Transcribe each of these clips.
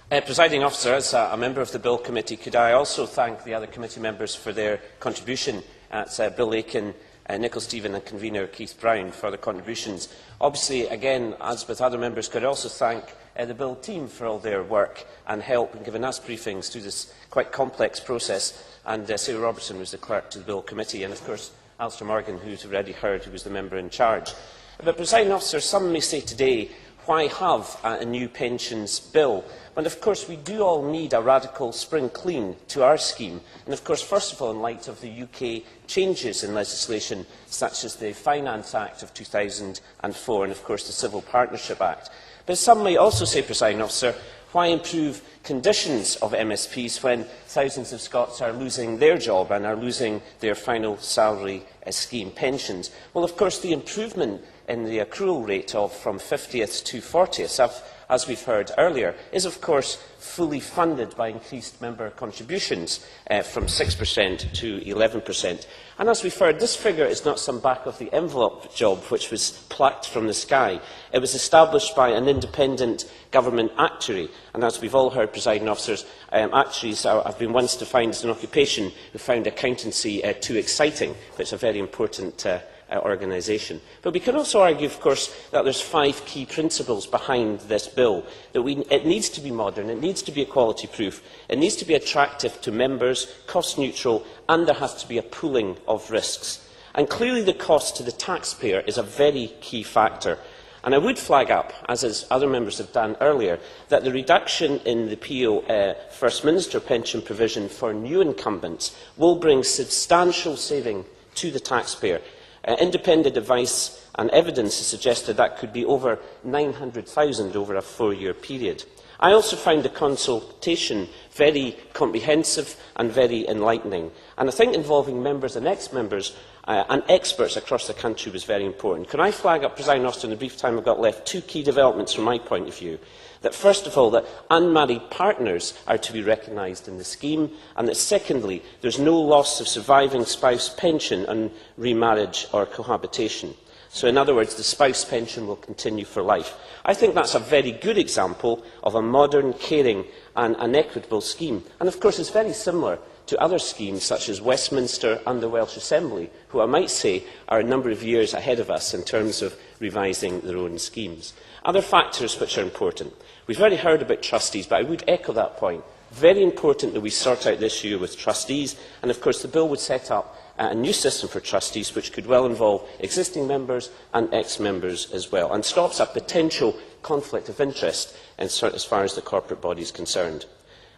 Presiding Officer, as a member of the Bill Committee, could I also thank the other committee members for their contribution at Bill Aiken, Nicholl Stephen and convener Keith Brown for their contributions. Obviously, again, as with other members, could I also thank the Bill team for all their work and help in giving us briefings through this quite complex process, and Sarah Robertson was the clerk to the Bill Committee, and of course Alistair Morgan, who you've already heard, who was the member in charge. But, Presiding Officer, some may say today, why have a new pensions bill? And of course, we do all need a radical spring clean to our scheme. And of course, first of all, in light of the UK changes in legislation, such as the Finance Act of 2004 and of course the Civil Partnership Act. But some may also say, Presiding Officer, why improve conditions of MSPs when thousands of Scots are losing their job and are losing their final salary scheme pensions? Well, of course, the improvement in the accrual rate from 50th to 40th, as we've heard earlier, is of course fully funded by increased member contributions from 6% to 11%. And as we've heard, this figure is not some back-of-the-envelope job which was plucked from the sky. It was established by an independent government actuary. And as we've all heard, Presiding Officers, actuaries have been once defined as an occupation who found accountancy too exciting, which is a very important organisation. But we can also argue, of course, that there are 5 key principles behind this bill. That it needs to be modern, it needs to be equality-proof, it needs to be attractive to members, cost-neutral, and there has to be a pooling of risks. And clearly the cost to the taxpayer is a very key factor. And I would flag up, as other members have done earlier, that the reduction in the PO First Minister pension provision for new incumbents will bring substantial saving to the taxpayer. Independent advice and evidence has suggested that could be over 900,000 over a 4-year period. I also found the consultation very comprehensive and very enlightening, and I think involving members and ex-members and experts across the country was very important. Can I flag up, Presiding Officer, in the brief time I've got left, 2 key developments from my point of view? That first of all, that unmarried partners are to be recognised in the scheme, and that secondly, there is no loss of surviving spouse pension on remarriage or cohabitation. So in other words, the spouse pension will continue for life. I think that's a very good example of a modern, caring and an equitable scheme. And of course, it's very similar to other schemes such as Westminster and the Welsh Assembly, who I might say are a number of years ahead of us in terms of revising their own schemes. Other factors which are important. We've already heard about trustees, but I would echo that point. Very important that we sort out this issue with trustees, and of course the bill would set up a new system for trustees which could well involve existing members and ex-members as well, and stops a potential conflict of interest as far as the corporate body is concerned.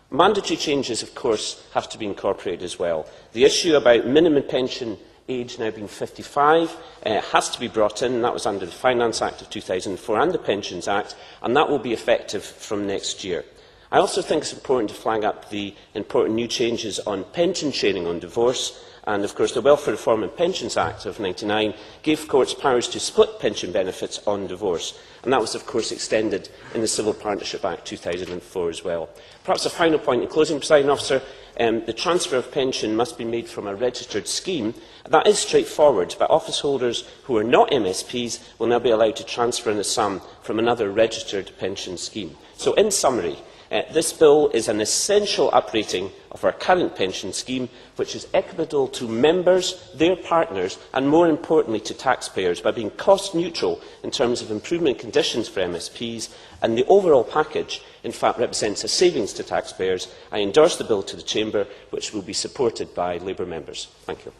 Mandatory changes, of course, have to be incorporated as well. The issue about minimum pension age now being 55 has to be brought in, and that was under the Finance Act of 2004 and the Pensions Act, and that will be effective from next year. I also think it's important to flag up the important new changes on pension sharing on divorce, and of course the Welfare Reform and Pensions Act of 1999 gave courts powers to split pension benefits on divorce, and that was of course extended in the Civil Partnership Act 2004 as well. Perhaps a final point in closing, Presiding Officer. The transfer of pension must be made from a registered scheme. That is straightforward, but office holders who are not MSPs will now be allowed to transfer in a sum from another registered pension scheme. So in summary, this bill is an essential uprating of our current pension scheme, which is equitable to members, their partners and, more importantly, to taxpayers by being cost neutral in terms of improvement conditions for MSPs, and the overall package in fact represents a savings to taxpayers. I endorse the bill to the Chamber, which will be supported by Labour members. Thank you.